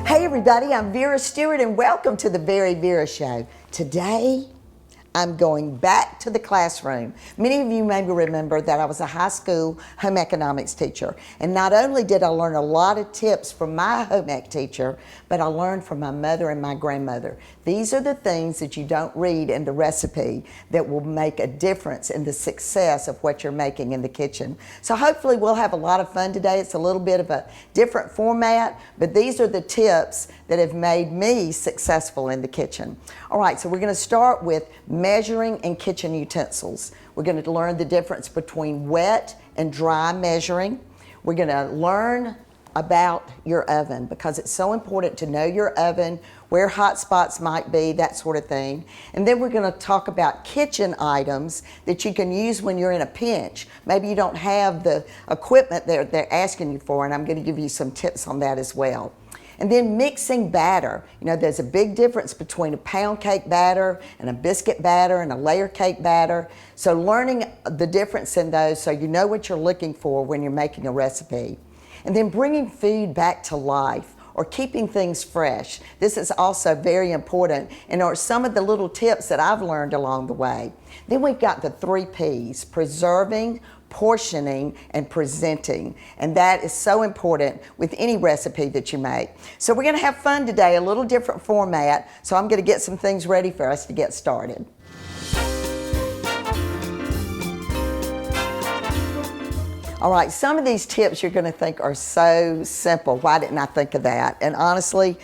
Hey everybody, I'm Vera Stewart and welcome to the VeryVera Show. Today, I'm going back to the classroom. Many of you may remember that I was a high school home economics teacher. And not only did I learn a lot of tips from my home ec teacher, but I learned from my mother and my grandmother. These are the things that you don't read in the recipe that will make a difference in the success of what you're making in the kitchen. So hopefully we'll have a lot of fun today. It's a little bit of a different format, but these are the tips that have made me successful in the kitchen. All right, so we're going to start with measuring and kitchen utensils. We're going to learn the difference between wet and dry measuring. We're going to learn about your oven because it's so important to know your oven, where hot spots might be, that sort of thing. And then we're going to talk about kitchen items that you can use when you're in a pinch. Maybe you don't have the equipment they're asking you for, and I'm going to give you some tips on that as well. And then mixing batter. You know, there's a big difference between a pound cake batter and a biscuit batter and a layer cake batter. So learning the difference in those so you know what you're looking for when you're making a recipe. And then bringing food back to life or keeping things fresh. This is also very important and are some of the little tips that I've learned along the way. Then we've got the 3 Ps, preserving, portioning, and presenting. And that is so important with any recipe that you make. So we're going to have fun today, a little different format. So I'm going to get some things ready for us to get started. All right, some of these tips you're going to think are so simple. Why didn't I think of that? And honestly,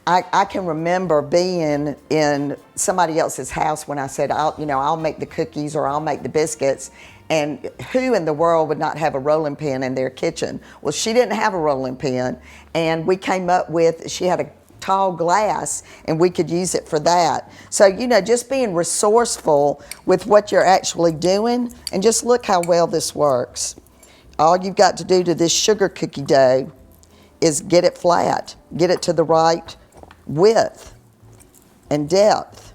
I can remember being in somebody else's house when I said, I'll make the cookies or I'll make the biscuits. And who in the world would not have a rolling pin in their kitchen? Well, she didn't have a rolling pin, and we came up with, she had a tall glass, and we could use it for that. So, just being resourceful with what you're actually doing, and just look how well this works. All you've got to do to this sugar cookie dough is get it flat, get it to the right width and depth.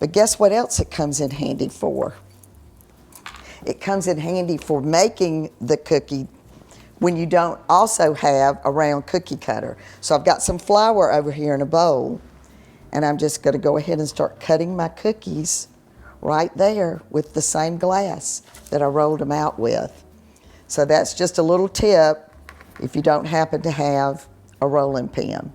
But guess what else it comes in handy for? It comes in handy for making the cookie when you don't also have a round cookie cutter. So I've got some flour over here in a bowl, and I'm just going to go ahead and start cutting my cookies right there with the same glass that I rolled them out with. So that's just a little tip if you don't happen to have a rolling pin.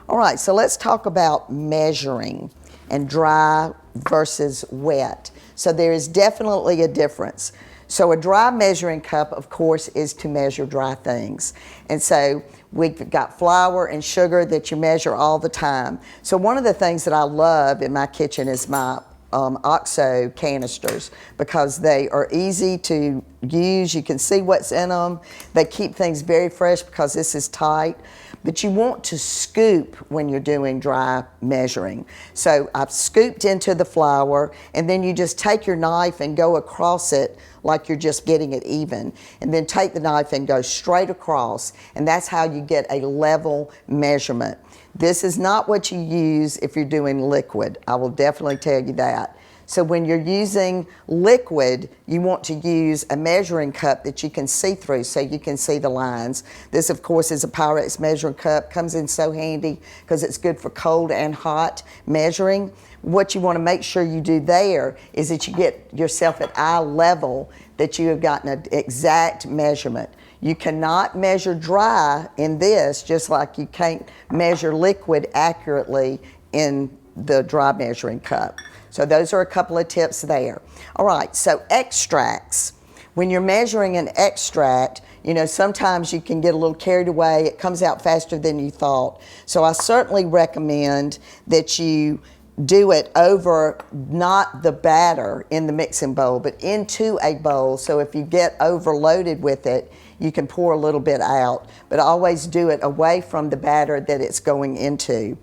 All right, so let's talk about measuring and dry versus wet. So there is definitely a difference. So a dry measuring cup, of course, is to measure dry things. And so we've got flour and sugar that you measure all the time. So one of the things that I love in my kitchen is my OXO canisters because they are easy to use. You can see what's in them. They keep things very fresh because this is tight. But you want to scoop when you're doing dry measuring. So I've scooped into the flour, and then you just take your knife and go across it like you're just getting it even. And then take the knife and go straight across, and that's how you get a level measurement. This is not what you use if you're doing liquid. I will definitely tell you that. So when you're using liquid, you want to use a measuring cup that you can see through so you can see the lines. This, of course, is a Pyrex measuring cup. Comes in so handy because it's good for cold and hot measuring. What you want to make sure you do there is that you get yourself at eye level, that you have gotten an exact measurement. You cannot measure dry in this just like you can't measure liquid accurately in the dry measuring cup. So those are a couple of tips there. All right, so extracts. When you're measuring an extract, sometimes you can get a little carried away. It comes out faster than you thought. So I certainly recommend that you do it over not the batter in the mixing bowl, but into a bowl. So if you get overloaded with it, you can pour a little bit out, but always do it away from the batter that it's going into.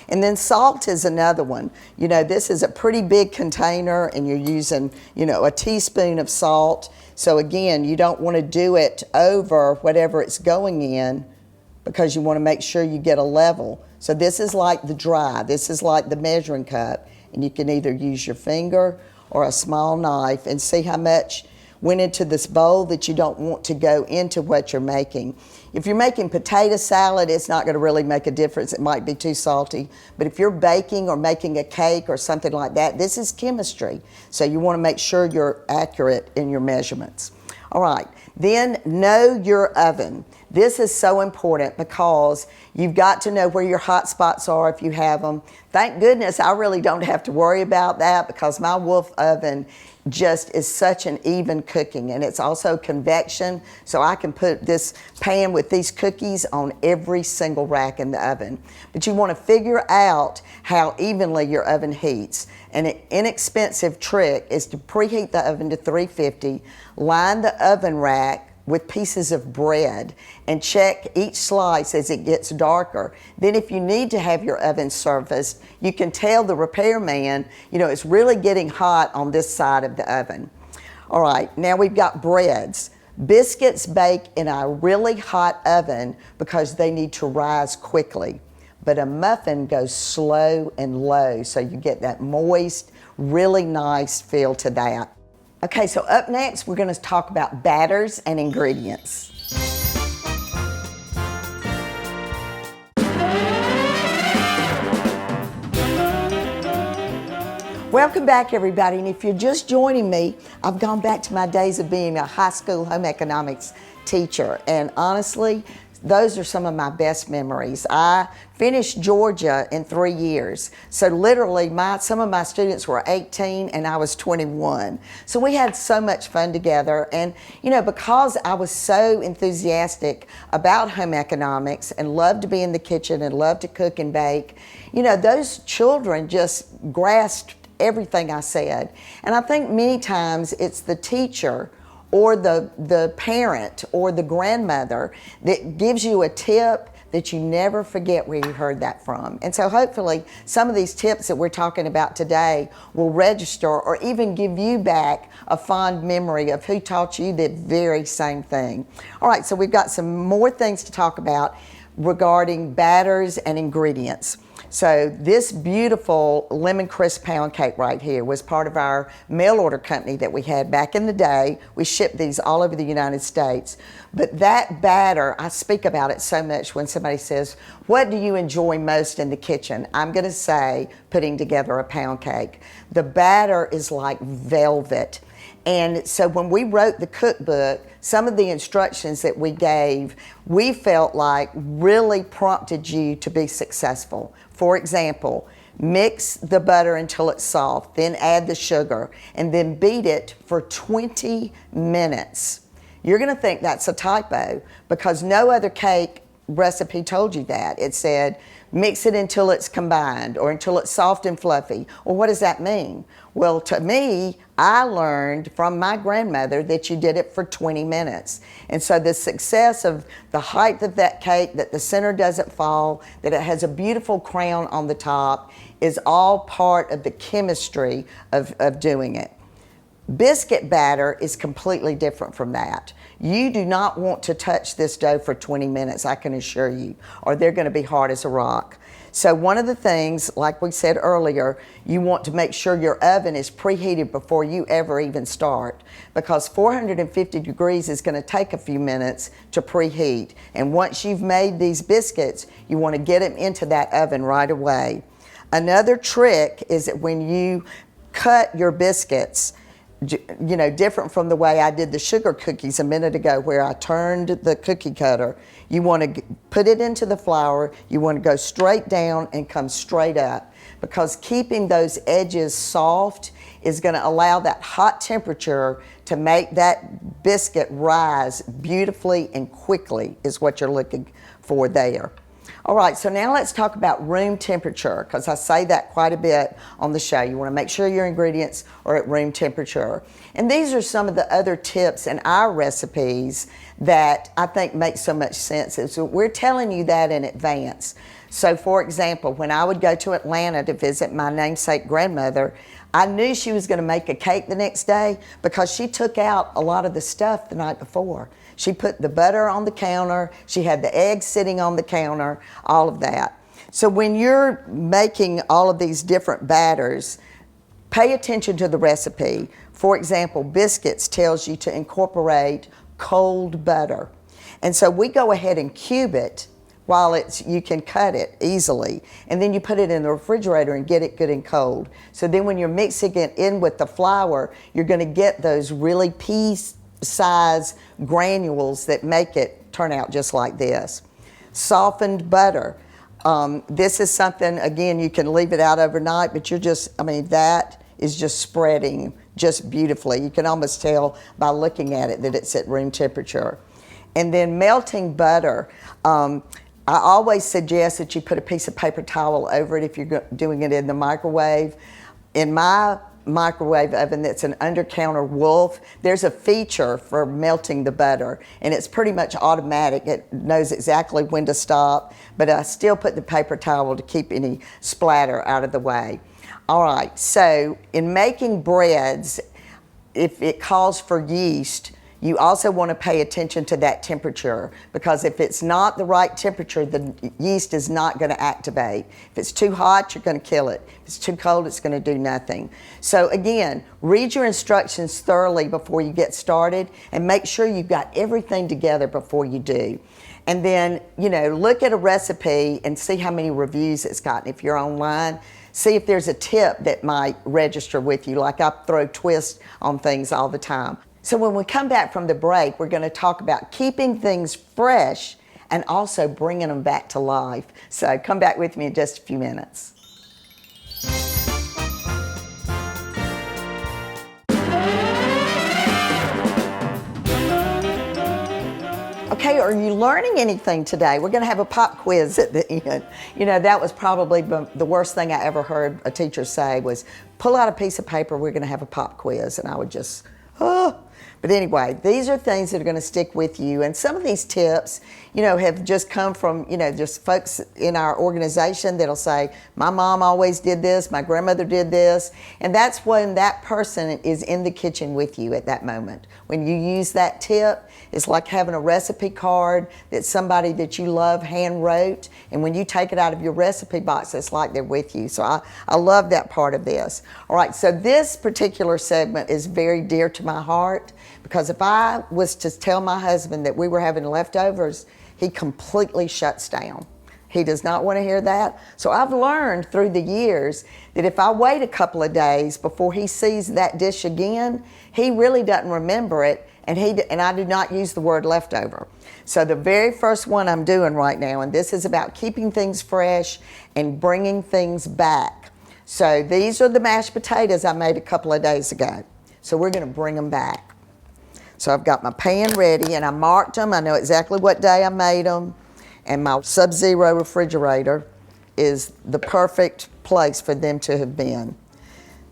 And then salt is another one. This is a pretty big container and you're using, a teaspoon of salt. So again, you don't want to do it over whatever it's going in because you want to make sure you get a level. So this is like the dry, this is like the measuring cup, and you can either use your finger or a small knife and see how much went into this bowl that you don't want to go into what you're making. If you're making potato salad, it's not going to really make a difference. It might be too salty. But if you're baking or making a cake or something like that, this is chemistry. So you want to make sure you're accurate in your measurements. All right, then know your oven. This is so important because you've got to know where your hot spots are if you have them. Thank goodness I really don't have to worry about that because my Wolf oven just is such an even cooking, and it's also convection, so I can put this pan with these cookies on every single rack in the oven. But you want to figure out how evenly your oven heats. An inexpensive trick is to preheat the oven to 350, line the oven rack with pieces of bread and check each slice as it gets darker. Then if you need to have your oven serviced, you can tell the repairman, it's really getting hot on this side of the oven. All right, now we've got breads. Biscuits bake in a really hot oven because they need to rise quickly. But a muffin goes slow and low, so you get that moist, really nice feel to that. Okay, so up next, we're going to talk about batters and ingredients. Welcome back, everybody, and if you're just joining me, I've gone back to my days of being a high school home economics teacher, and honestly, those are some of my best memories. I finished Georgia in 3 years. So literally, some of my students were 18 and I was 21. So we had so much fun together. And, because I was so enthusiastic about home economics and loved to be in the kitchen and loved to cook and bake, those children just grasped everything I said. And I think many times it's the teacher or the parent or the grandmother that gives you a tip that you never forget where you heard that from. And so hopefully some of these tips that we're talking about today will register or even give you back a fond memory of who taught you the very same thing. All right, so we've got some more things to talk about regarding batters and ingredients. So this beautiful lemon crisp pound cake right here was part of our mail order company that we had back in the day. We shipped these all over the United States. But that batter, I speak about it so much when somebody says, what do you enjoy most in the kitchen? I'm going to say putting together a pound cake. The batter is like velvet. And so when we wrote the cookbook, some of the instructions that we gave, we felt like really prompted you to be successful. For example, mix the butter until it's soft, then add the sugar, and then beat it for 20 minutes. You're going to think that's a typo because no other cake recipe told you that. It said, mix it until it's combined or until it's soft and fluffy. Well, what does that mean? Well, to me, I learned from my grandmother that you did it for 20 minutes. And so the success of the height of that cake, that the center doesn't fall, that it has a beautiful crown on the top, is all part of the chemistry of doing it. Biscuit batter is completely different from that. You do not want to touch this dough for 20 minutes, I can assure you, or they're going to be hard as a rock. So one of the things, like we said earlier, you want to make sure your oven is preheated before you ever even start, because 450 degrees is going to take a few minutes to preheat. And once you've made these biscuits, you want to get them into that oven right away. Another trick is that when you cut your biscuits, different from the way I did the sugar cookies a minute ago where I turned the cookie cutter. You want to put it into the flour, you want to go straight down and come straight up, because keeping those edges soft is going to allow that hot temperature to make that biscuit rise beautifully and quickly is what you're looking for there. All right, so now let's talk about room temperature, because I say that quite a bit on the show. You want to make sure your ingredients are at room temperature. And these are some of the other tips in our recipes that I think make so much sense. So we're telling you that in advance. So for example, when I would go to Atlanta to visit my namesake grandmother, I knew she was going to make a cake the next day because she took out a lot of the stuff the night before. She put the butter on the counter, she had the eggs sitting on the counter, all of that. So when you're making all of these different batters, pay attention to the recipe. For example, biscuits tells you to incorporate cold butter. And so we go ahead and cube it while you can cut it easily. And then you put it in the refrigerator and get it good and cold. So then when you're mixing it in with the flour, you're gonna get those really pea-sized granules that make it turn out just like this. Softened butter. This is something, again, you can leave it out overnight, but that is just spreading just beautifully. You can almost tell by looking at it that it's at room temperature. And then melting butter. I always suggest that you put a piece of paper towel over it if you're doing it in the microwave. In my microwave oven that's an under-counter Wolf, there's a feature for melting the butter, and it's pretty much automatic. It knows exactly when to stop, but I still put the paper towel to keep any splatter out of the way. All right, so in making breads, if it calls for yeast, you also want to pay attention to that temperature, because if it's not the right temperature, the yeast is not going to activate. If it's too hot, you're going to kill it. If it's too cold, it's going to do nothing. So again, read your instructions thoroughly before you get started, and make sure you've got everything together before you do. And then, look at a recipe and see how many reviews it's gotten. If you're online, see if there's a tip that might register with you. Like I throw twists on things all the time. So when we come back from the break, we're going to talk about keeping things fresh and also bringing them back to life. So come back with me in just a few minutes. Okay, are you learning anything today? We're going to have a pop quiz at the end. That was probably the worst thing I ever heard a teacher say was, pull out a piece of paper, we're going to have a pop quiz. And I would just, But anyway, these are things that are going to stick with you. And some of these tips, have just come from, just folks in our organization that'll say, my mom always did this, my grandmother did this. And that's when that person is in the kitchen with you at that moment. When you use that tip, it's like having a recipe card that somebody that you love hand wrote. And when you take it out of your recipe box, it's like they're with you. So I love that part of this. All right, so this particular segment is very dear to my heart, because if I was to tell my husband that we were having leftovers, he completely shuts down. He does not want to hear that. So I've learned through the years that if I wait a couple of days before he sees that dish again, he really doesn't remember it, and I do not use the word leftover. So the very first one I'm doing right now, and this is about keeping things fresh and bringing things back. So these are the mashed potatoes I made a couple of days ago. So we're going to bring them back. So I've got my pan ready, and I marked them. I know exactly what day I made them. And my Sub-Zero refrigerator is the perfect place for them to have been.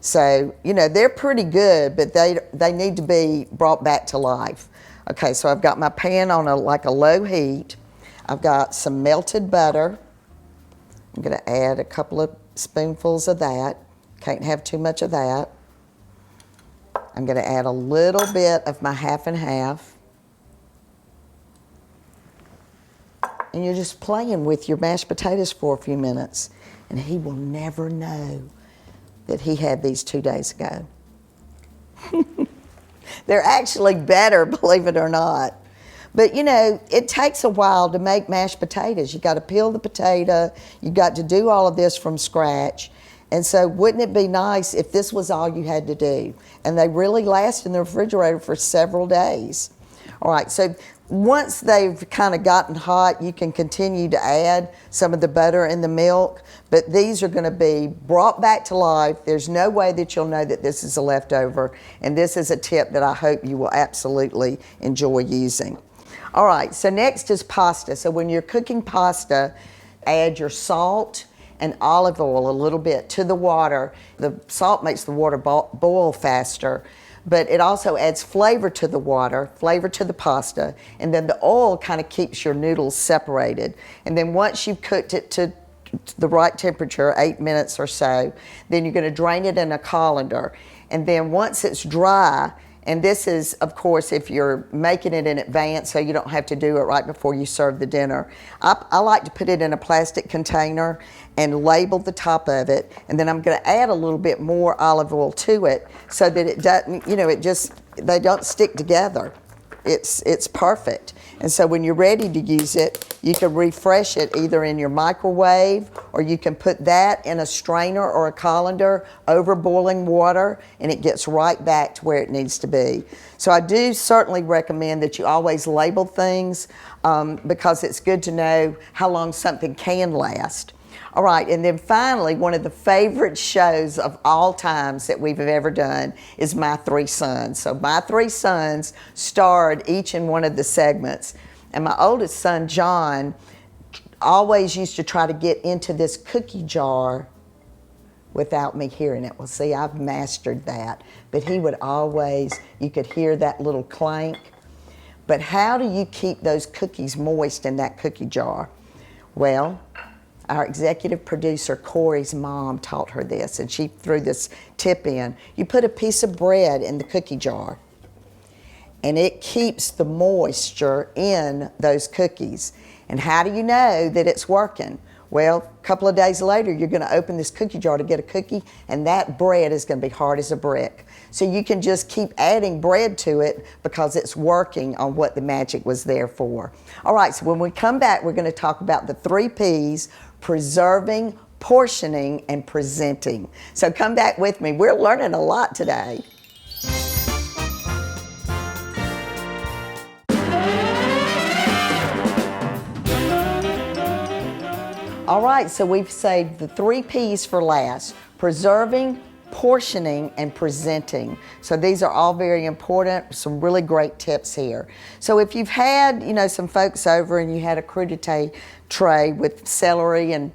So, they're pretty good, but they need to be brought back to life. Okay, so I've got my pan on a low heat. I've got some melted butter. I'm going to add a couple of spoonfuls of that. Can't have too much of that. I'm going to add a little bit of my half and half. And you're just playing with your mashed potatoes for a few minutes. And he will never know that he had these 2 days ago. They're actually better, believe it or not. But it takes a while to make mashed potatoes. You got to peel the potato. You got to do all of this from scratch. And so wouldn't it be nice if this was all you had to do? And they really last in the refrigerator for several days. All right, so once they've kind of gotten hot, you can continue to add some of the butter and the milk, but these are going to be brought back to life. There's no way that you'll know that this is a leftover, and this is a tip that I hope you will absolutely enjoy using. All right, so next is pasta. So when you're cooking pasta, add your salt and olive oil a little bit to the water. The salt makes the water boil faster, but it also adds flavor to the water, flavor to the pasta, and then the oil kind of keeps your noodles separated. And then once you've cooked it to the right temperature, 8 minutes or so, then you're going to drain it in a colander. And then once it's dry And this is, of course, if you're making it in advance so you don't have to do it right before you serve the dinner. I like to put it in a plastic container and label the top of it, and then I'm going to add a little bit more olive oil to it so that it doesn't, they don't stick together. It's perfect. And so when you're ready to use it, you can refresh it either in your microwave, or you can put that in a strainer or a colander over boiling water, and it gets right back to where it needs to be. So I do certainly recommend that you always label things because it's good to know how long something can last. All right, and then finally, one of the favorite shows of all times that we've ever done is My Three Sons. So My Three Sons starred each in one of the segments. And my oldest son, John, always used to try to get into this cookie jar without me hearing it. Well, see, I've mastered that. But he would always, you could hear that little clank. But how do you keep those cookies moist in that cookie jar? Well, our executive producer, Corey's mom, taught her this, and she threw this tip in. You put a piece of bread in the cookie jar, and it keeps the moisture in those cookies. And how do you know that it's working? Well, a couple of days later, you're going to open this cookie jar to get a cookie, and that bread is going to be hard as a brick. So you can just keep adding bread to it because it's working on what the magic was there for. All right, so when we come back, we're going to talk about the 3 Ps: preserving, portioning, and presenting. So come back with me. We're learning a lot today. All right, so we've saved the 3 Ps for last: preserving, portioning, and presenting. So these are all very important, some really great tips here. So if you've had, some folks over and you had a crudité tray with celery and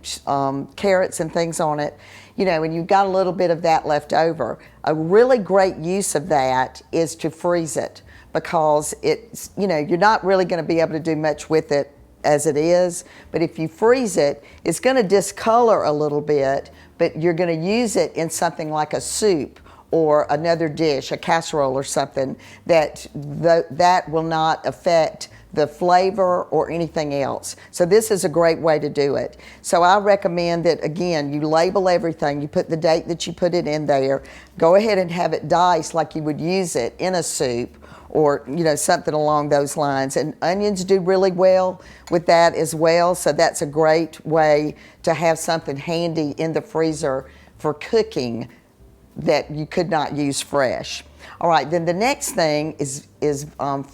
carrots and things on it, and you've got a little bit of that left over, a really great use of that is to freeze it, because it's, you're not really going to be able to do much with it as it is, but if you freeze it, it's going to discolor a little bit, but you're going to use it in something like a soup or another dish, a casserole or something, that will not affect the flavor or anything else. So this is a great way to do it. So I recommend that, again, you label everything, you put the date that you put it in there, go ahead and have it diced like you would use it in a soup, or something along those lines. And onions do really well with that as well, so that's a great way to have something handy in the freezer for cooking that you could not use fresh. All right, then the next thing is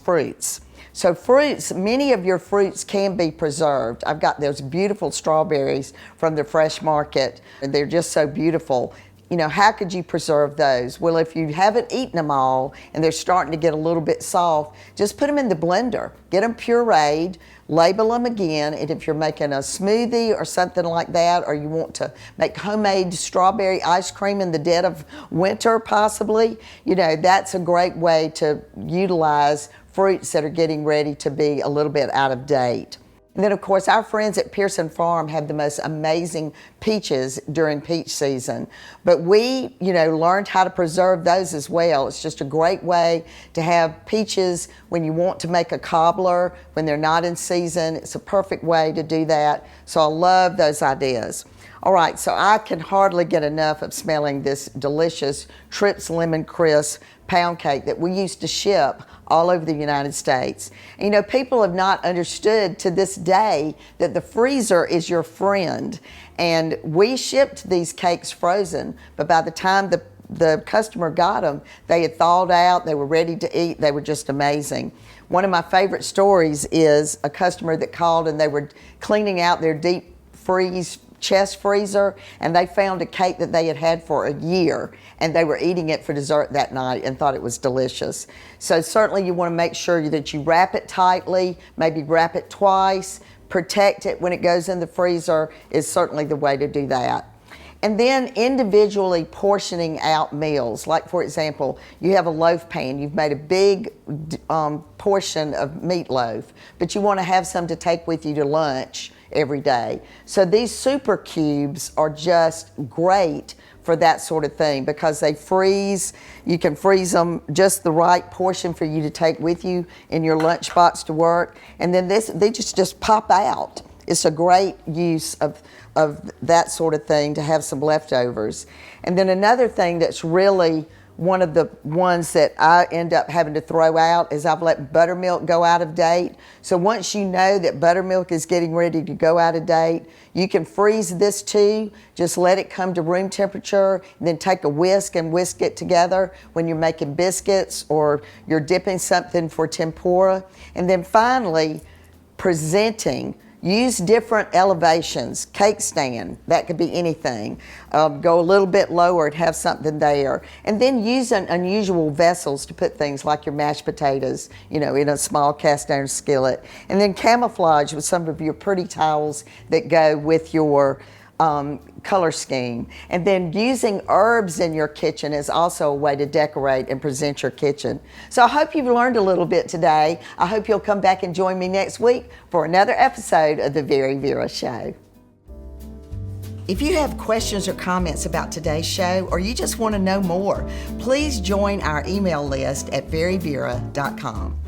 fruits. So fruits, many of your fruits can be preserved. I've got those beautiful strawberries from the fresh market, and they're just so beautiful. How could you preserve those? Well, if you haven't eaten them all and they're starting to get a little bit soft, just put them in the blender. Get them pureed, label them again, and if you're making a smoothie or something like that, or you want to make homemade strawberry ice cream in the dead of winter possibly, that's a great way to utilize fruits that are getting ready to be a little bit out of date. And then, of course, our friends at Pearson Farm have the most amazing peaches during peach season. But we, learned how to preserve those as well. It's just a great way to have peaches when you want to make a cobbler, when they're not in season. It's a perfect way to do that. So I love those ideas. All right, so I can hardly get enough of smelling this delicious Trips Lemon Crisp pound cake that we used to ship all over the United States. And, people have not understood to this day that the freezer is your friend. And we shipped these cakes frozen, but by the time the customer got them, they had thawed out, they were ready to eat, they were just amazing. One of my favorite stories is a customer that called and they were cleaning out their deep freeze chest freezer, and they found a cake that they had had for a year, and they were eating it for dessert that night and thought it was delicious. So certainly you want to make sure that you wrap it tightly, maybe wrap it twice, protect it when it goes in the freezer is certainly the way to do that. And then individually portioning out meals. Like, for example, you have a loaf pan, you've made a big portion of meatloaf, but you want to have some to take with you to lunch every day. So these super cubes are just great for that sort of thing, because they freeze. You can freeze them just the right portion for you to take with you in your lunchbox to work, and then they just pop out. It's a great use of that sort of thing to have some leftovers. And then another thing that's really one of the ones that I end up having to throw out is I've let buttermilk go out of date. So once you know that buttermilk is getting ready to go out of date, you can freeze this too. Just let it come to room temperature, and then take a whisk and whisk it together when you're making biscuits or you're dipping something for tempura. And then finally, presenting. Use different elevations. Cake stand, that could be anything. Go a little bit lower and have something there. And then use unusual vessels to put things like your mashed potatoes, in a small cast iron skillet. And then camouflage with some of your pretty towels that go with your color scheme. And then using herbs in your kitchen is also a way to decorate and present your kitchen. So I hope you've learned a little bit today. I hope you'll come back and join me next week for another episode of the VeryVera Show. If you have questions or comments about today's show, or you just want to know more, please join our email list at veryvera.com.